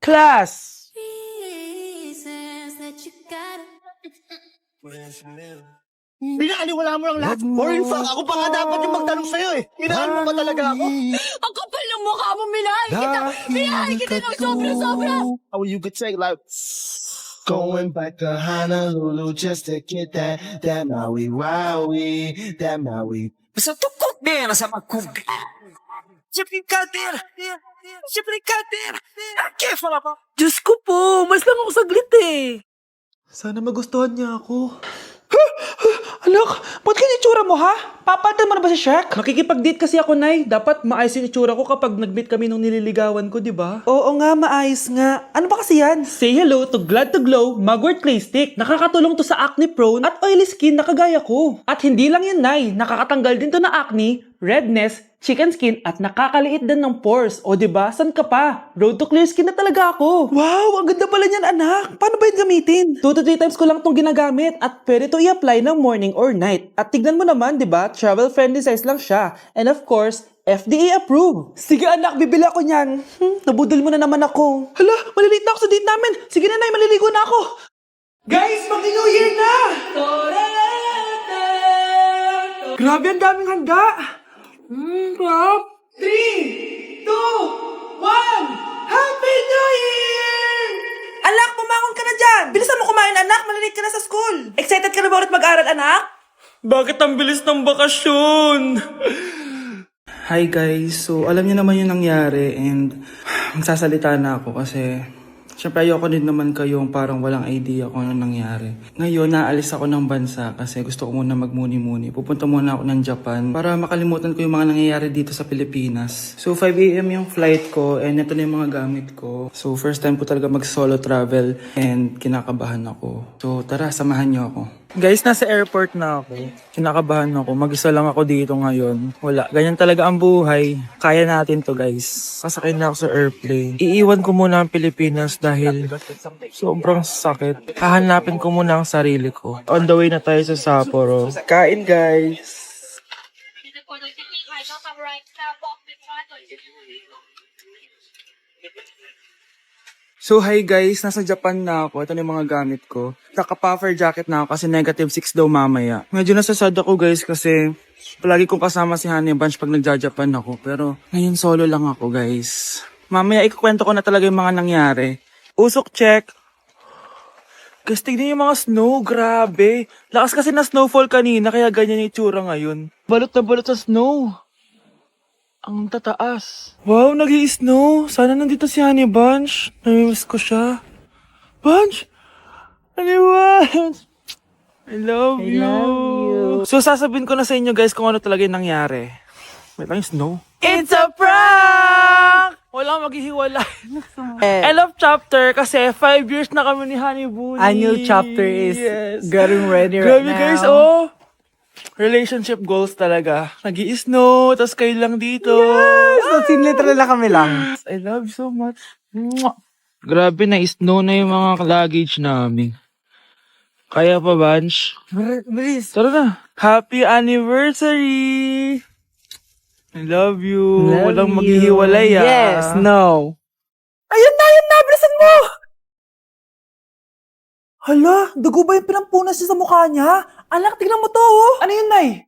Class! Pinaliwala mo lang lahat. Or in fact, ako pa nga dapat yung magtanong sa'yo eh. Minahal mo ba talaga ako? Ang kapal ng mukha mo, minahal kita ng sobra-sobra. How you could say like, going back to Honolulu just to get that Maui Wowie, that Maui. Basta tukok din sa magkug. Siyempre kader. Kaya na pa. Diyos ko po, mas lang ako saglit eh. Sana magustuhan niya ako. Anak, ba't kaya itsura mo ha? Papalitan mo na ba si Shrek? Makikipag-date kasi ako, Nay. Dapat maayos yung itsura ko kapag nag-meet kami nung nililigawan ko, di ba? Oo nga, maayos nga. Ano ba kasi yan? Say hello to Glad to Glow Mugwort Clay Stick. Nakakatulong to sa acne prone at oily skin na kagaya ko. At hindi lang yun, Nay. Nakakatanggal din to na acne, redness, chicken skin at nakakaliit din ng pores. O diba, san ka pa? Road to clear skin na talaga ako. Wow, ang ganda pala niyan, anak. Paano ba yun gamitin? 2 to 3 times ko lang itong ginagamit at pwede to i-apply ng morning or night. At tignan mo naman, diba, travel friendly size lang siya. And of course, FDA approved. Sige anak, bibili ako niyan. Nabudol mo na naman ako. Hala, malilate na ako sa date namin. Sige na, Nay, maliligo na ako. Guys, mag-New Year na! Grabe, ang daming handa. Crap. 3, 2, 1, Happy New Year! Anak, bumangon ka na dyan! Bilisan mo kumain, anak! Malilate ka na sa school! Excited ka na ba ulit mag-aral, anak? Bakit ang bilis ng bakasyon? Hi guys, so alam niyo naman yung nangyari and magsasalita na ako kasi syempre ayoko din naman kayong parang walang idea kung ano nangyari. Ngayon, naalis ako ng bansa kasi gusto ko muna magmuni-muni. Pupunta muna ako ng Japan para makalimutan ko yung mga nangyayari dito sa Pilipinas. So 5 AM yung flight ko and ito na yung mga gamit ko. So first time ko talaga mag-solo travel and kinakabahan ako. So tara, samahan niyo ako. Guys, nasa airport na ako. Kinakabahan ako. Mag-isa lang ako dito ngayon. Wala. Ganyan talaga ang buhay. Kaya natin to, guys. Sasakay na ako sa airplane. Iiwan ko muna ang Pilipinas dahil sobrang sakit. Hahanapin ko muna ang sarili ko. On the way na tayo sa Sapporo. Kain, guys! So hi guys, nasa Japan na ako. Ito na yung mga gamit ko. Naka-puffer jacket na ako kasi -6 daw mamaya. Medyo nasasad ako guys kasi palagi kong kasama si Honey Bunch pag nagja-Japan ako. Pero ngayon solo lang ako guys. Mamaya ikukwento ko na talaga yung mga nangyari. Usok check. Guys, tignan yung mga snow. Grabe. Lakas kasi na snowfall kanina kaya ganyan yung itsura ngayon. Balot na balot sa snow. Ang tataas. Wow, nag-i-snow. Sana nandito si Honey Bunch. Namimiss ko siya. Bunch! Honey Bunch! I love you. So, sasabihin ko na sa inyo guys kung ano talaga yung nangyari. Wait lang yung snow. It's a prank! Walang maghihiwalay. End of chapter kasi 5 years na kami ni Honey Bunny. A new chapter is getting ready right Grabe now. guys, oh! Relationship goals talaga. Nag-i-snow, tas kayo lang dito. Yes! So, literal na kami lang. I love you so much. Mwah! Grabe na, snow na yung mga luggage namin. Kaya pa, Bunch? Bilis. Tara na. Happy anniversary! I love you. Walang maghihiwalay, ah. Yes, no. Ayun na, bilisan mo! Hala, dugo ba yung pinampunas niya sa mukha niya? Anak, tignan mo to, oh. Ano yun, Nay?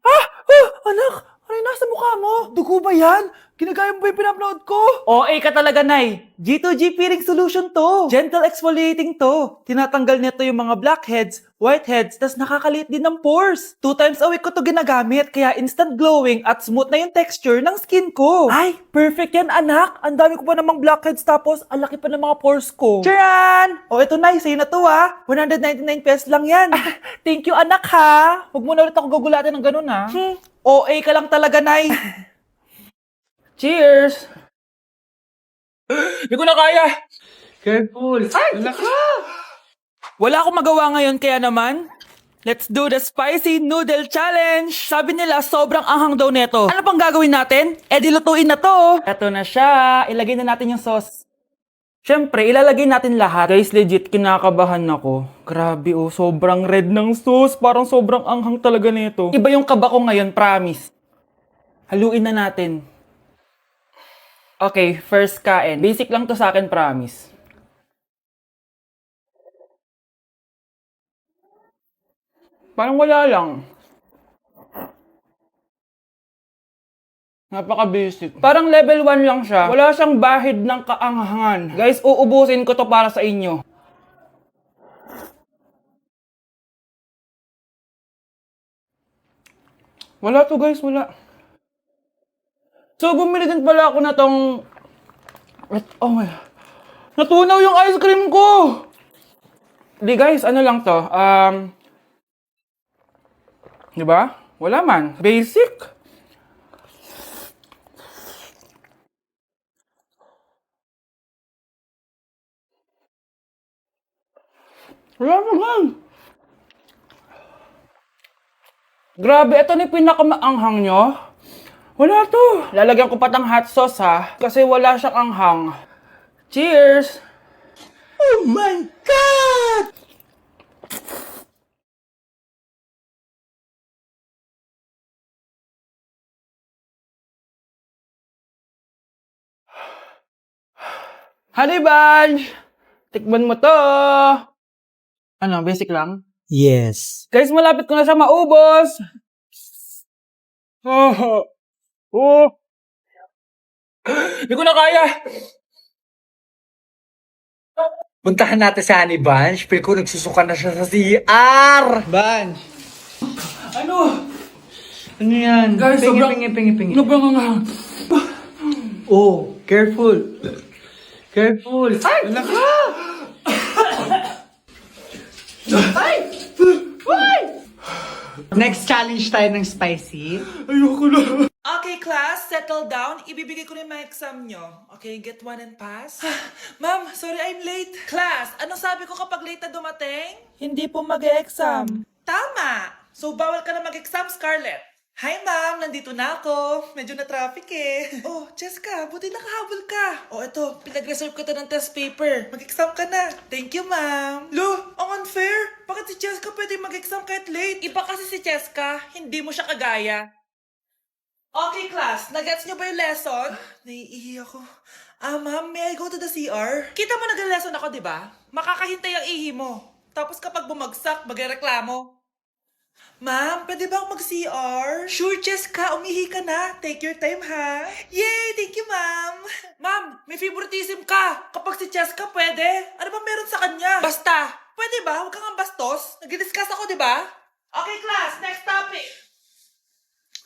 Anak, ano yung nasa mukha mo? Dugo ba yan? Ginagaya mo ba yung pinupload ko? OA ka talaga, Nay. G2G peeling solution to. Gentle exfoliating to. Tinatanggal nito yung mga blackheads, whiteheads, tas nakakaliit din ng pores. 2 times a week ko to ginagamit, kaya instant glowing at smooth na yung texture ng skin ko. Ay, perfect yan, anak. Ang dami ko pa namang blackheads tapos ang laki pa ng mga pores ko. Charan! O, ito na, sa'yo na to ha. 199 pesos lang yan. Thank you, anak ha. Huwag mo na ulit ako gugulatin ng ganun ha. OA ka lang talaga, Nay. Cheers! Hindi ko na kaya! Careful. Ay! Wala akong magawa ngayon kaya naman, let's do the spicy noodle challenge! Sabi nila, sobrang anghang daw neto. Ano pang gagawin natin? Eh, dilutuin na to! Eto na siya. Ilagay na natin yung sauce. Siyempre, ilalagay natin lahat. Guys, legit, kinakabahan ako. Grabe oh, sobrang red ng sauce. Parang sobrang anghang talaga nito. Iba yung kaba ko ngayon, promise. Haluin na natin. Okay, first kain. Basic lang to sa akin, promise. Parang wala lang. Napaka-basic. Parang level 1 lang siya. Wala siyang bahid ng kaanghangan. Guys, uubusin ko to para sa inyo. Wala to guys, wala. So, bumili din pala ako na tong... Oh my... Natunaw yung ice cream ko! Di guys, ano lang to? Di ba? Wala man. Basic. Wala naman. Grabe, ito na yung pinakamaanghang nyo. Wala to. Lalagyan ko patang hot sauce ha. Kasi wala siyang anghang. Cheers! Oh my God! Honey Bunch! Tikman mo to! Ano, basic lang? Yes. Guys, malapit ko na siya maubos! Oh! Oh! Hindi ko na kaya! Puntahan natin si Honey Bunch. Feel ko nagsusuka na siya sa CR. Bunch! Ano? Ano yan? Guys, pingi, sobrang- pingi. Nabangangang. Oh, careful. Careful. Ay! Next challenge tayo ng spicy. Ayoko na. Okay, class, settle down. Ibibigay ko na yung mga exam nyo. Okay, get one and pass. Ma'am, sorry I'm late. Class, ano sabi ko kapag late na dumating? Hindi po mag-e-exam. Tama! So, bawal ka na mag-exam, Scarlett. Hi, ma'am. Nandito na ako. Medyo na-traffic eh. Oh, Jessica, buti nakahabol ka. Oh, eto, pinag-reserve ko to ng test paper. Mag-exam ka na. Thank you, ma'am. Lo, ang unfair. Bakit si Jessica pwede mag-exam kahit late? Iba kasi si Jessica, hindi mo siya kagaya. Okay, class. Nagets niyo ba yung lesson? Naiihi ako. Ma'am, may I go to the CR? Kita mo nag-lesson ako, di ba? Makakahintay ang ihi mo. Tapos kapag bumagsak, magreklamo. Ma'am, pwede ba akong mag-CR? Sure, Jessica. Umihi ka na. Take your time, ha? Yay! Thank you, ma'am. Ma'am, may favoritism ka. Kapag si Jessica, pwede. Ano ba meron sa kanya? Basta. Pwede ba? Huwag kang bastos. Nag-discuss ako, di ba? Okay, class. Next topic.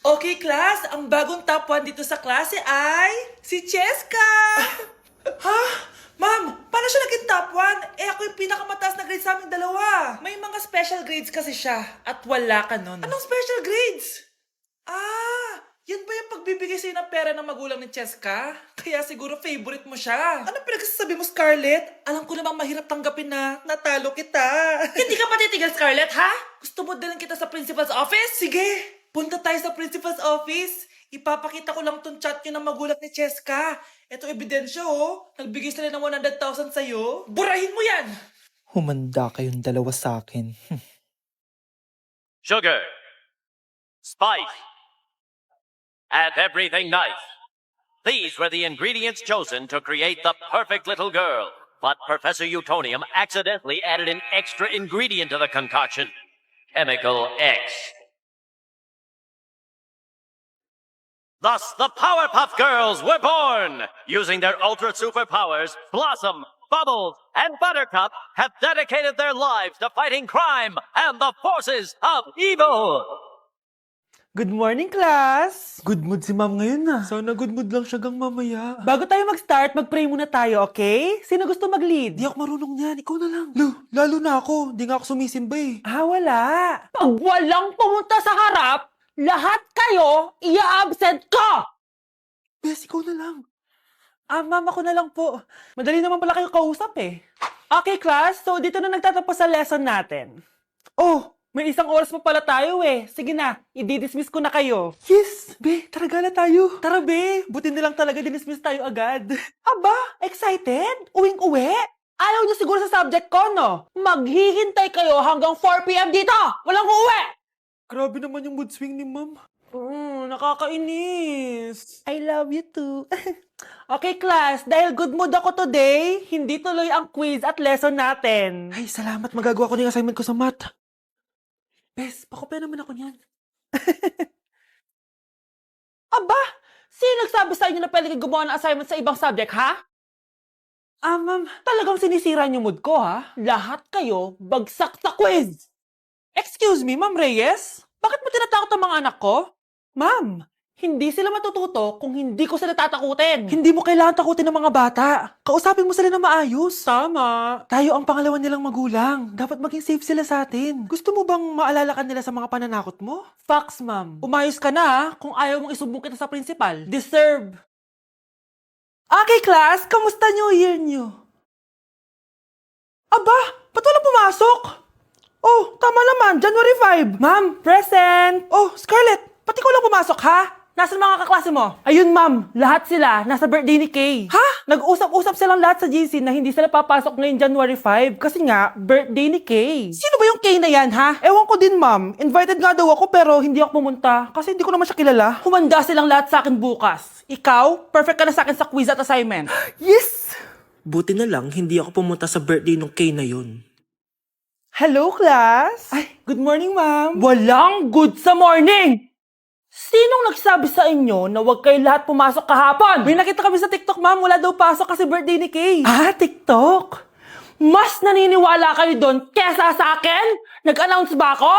Okay, class. Ang bagong top 1 dito sa klase ay si Cheska! Ha? Ma'am, paano siya naging top 1? Ako yung pinakamataas na grade sa aming dalawa. May mga special grades kasi siya at wala ka nun. Anong special grades? Yan ba yung pagbibigay sa'yo ng pera ng magulang ni Cheska? Kaya siguro favorite mo siya. Anong pinagsasabi mo, Scarlett? Alam ko namang mahirap tanggapin na natalo kita. Hindi ka patitigil, Scarlett, ha? Gusto mo dalhin kita sa principal's office? Sige, punta tayo sa principal's office. Ipapakita ko lang tong chat nyo ng magulang ni Cheska. Ito ebidensya, oh. Nagbigay sila ng 100,000 sa'yo. Burahin mo yan! Humanda kayong dalawa sa akin. Sugar, spice, and everything nice. These were the ingredients chosen to create the perfect little girl. But Professor Utonium accidentally added an extra ingredient to the concoction. Chemical X. Thus, the Powerpuff Girls were born! Using their ultra superpowers, Blossom, Bubbles, and Buttercup have dedicated their lives to fighting crime and the forces of evil! Good morning, class! Good mood si ma'am ngayon na. Sana good mood lang siya gang mamaya. Bago tayo mag-start, mag-pray muna tayo, okay? Sino gusto mag-lead? Di ako marunong niyan. Ikaw na lang. Lalo na ako. Di nga ako sumisimba eh. Wala. Pag walang pumunta sa harap, lahat kayo i-absent ko! Bes, ikaw na lang. Mama ko na lang po. Madali naman pala kayo kausap eh. Okay, class. So, dito na nagtatapos sa lesson natin. Oh, may 1 oras pa pala tayo eh. Sige na, i-dismiss ko na kayo. Yes, be, tara gala tayo. Tara be, buti na lang talaga dinismiss tayo agad. Aba, excited? Uwing-uwi? Ayaw niyo siguro sa subject ko, no? Maghihintay kayo hanggang 4 p.m. dito! Walang uuwi! Grabe naman yung mood swing ni ma'am. Nakakainis. I love you too. Okay, class. Dahil good mood ako today, hindi tuloy ang quiz at lesson natin. Ay, salamat. Magagawa ko na yung assignment ko sa math. Bes, pakopya naman ako niyan. Aba, sino nagsabi sa inyo na pwede kayo gumawa ng assignment sa ibang subject, ha? Ma'am. Talagang sinisira niyo mood ko, ha? Lahat kayo bagsak sa quiz! Excuse me, Ma'am Reyes? Bakit mo tinatakot ang mga anak ko? Ma'am, Hindi sila matututo kung hindi ko sila tatakutin. hindi mo kailangan takutin ng mga bata. Kausapin mo sila na maayos. Tama. Tayo ang pangalawa nilang magulang. Dapat maging safe sila sa atin. Gusto mo bang maalala ka nila sa mga pananakot mo? Facts, ma'am. Umayos ka na ha, kung ayaw mong isumbong kita sa principal. Deserve. Okay, class. Kamusta New Year niyo? Aba, ba't walang pumasok? Oh, tama naman. January 5. Ma'am, present. Oh, Scarlett, pati ko lang pumasok, ha? Nasaan mga kaklase mo? Ayun, ma'am. Lahat sila nasa birthday ni Kay. Ha? Nag-usap-usap silang lahat sa GC na hindi sila papasok ngayong January 5 kasi nga, birthday ni Kay. Sino ba yung Kay na yan, ha? Ewan ko din, ma'am. Invited nga daw ako pero hindi ako pumunta kasi hindi ko naman siya kilala. Humanda silang lahat sa akin bukas. Ikaw, perfect ka na sa akin sa quiz at assignment. Yes! Buti na lang, hindi ako pumunta sa birthday nung Kay na yun. Hello, class! Ay, good morning, ma'am. Walang good sa morning! Sinong nagsabi sa inyo na huwag kayo lahat pumasok kahapon? May nakita kami sa TikTok, ma'am. Wala daw pasok kasi birthday ni Kay. Ah, TikTok? Mas naniniwala kayo doon kesa sa akin? Nag-announce ba ako?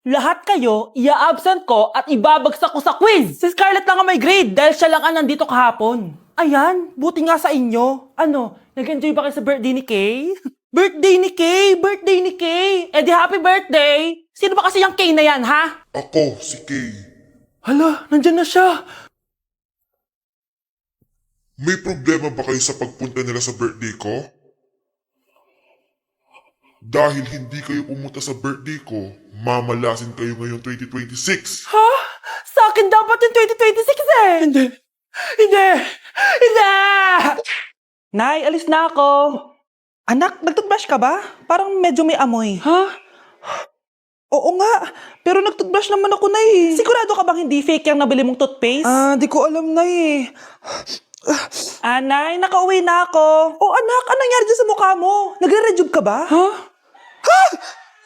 Lahat kayo, ia-absent ko at ibabagsak ko sa quiz. Si Scarlett lang ang may grade dahil siya lang ang nandito kahapon. Ayan, buti nga sa inyo. Ano, nag-enjoy ba kayo sa birthday ni Kay? Birthday ni Kay! Birthday ni Kay! Eh di happy birthday! Sino ba kasi yung Kay na yan, ha? Ako, si Kay. Hala, nandyan na siya. May problema ba kayo sa pagpunta nila sa birthday ko? Dahil hindi kayo pumunta sa birthday ko, mamalasin kayo ngayong 2026. Ha? Sa akin dapat yung 2026 eh! Hindi! Hindi! Hindi! Nay, alis na ako. Anak, nagtoothbrush ka ba? Parang medyo may amoy. Ha? Oo nga, pero nagtoothbrush naman ako, Nay. Sigurado ka bang hindi fake yung nabili mong toothpaste? Di ko alam, Nay. Nay, nakauwi na ako. Oh, anak, anong nangyari dyan sa mukha mo? Nagre-rejuve ka ba? Ha? Ha?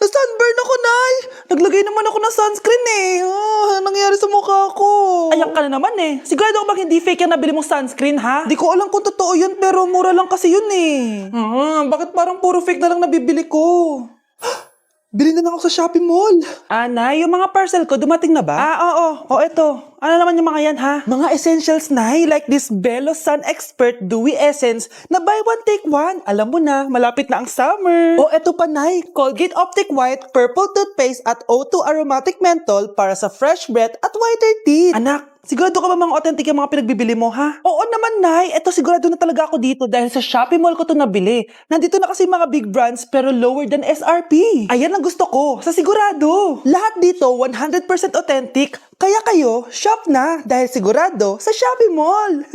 Na-sunburn ako, Nay. Naglagay naman ako ng sunscreen eh. Anong nangyari sa mukha ko? Ayak ka na naman eh. Sigurado ka bang hindi fake yung nabili mong sunscreen, ha? Di ko alam kung totoo yun, pero mura lang kasi yun eh. Bakit parang puro fake na lang nabibili ko? Bili na lang ako sa Shopee Mall. Nay, yung mga parcel ko, dumating na ba? Oo. O, eto. Ano naman yung mga yan, ha? Mga essentials, Nay. Like this Belo Sun Expert Dewy Essence na buy one, take one. Alam mo na, malapit na ang summer. O, eto pa, Nay. Colgate Optic White Purple Toothpaste at O2 Aromatic Menthol para sa fresh breath at whiter teeth. Anak, sigurado ka ba mga authentic yung mga pinagbibili mo, ha? Oo naman, Nay. Eto, sigurado na talaga ako dito dahil sa Shopee Mall ko to nabili. Nandito na kasi mga big brands pero lower than SRP. Ayan ang gusto ko, sa sigurado. Lahat dito 100% authentic. Kaya kayo, shop na dahil sigurado sa Shopee Mall.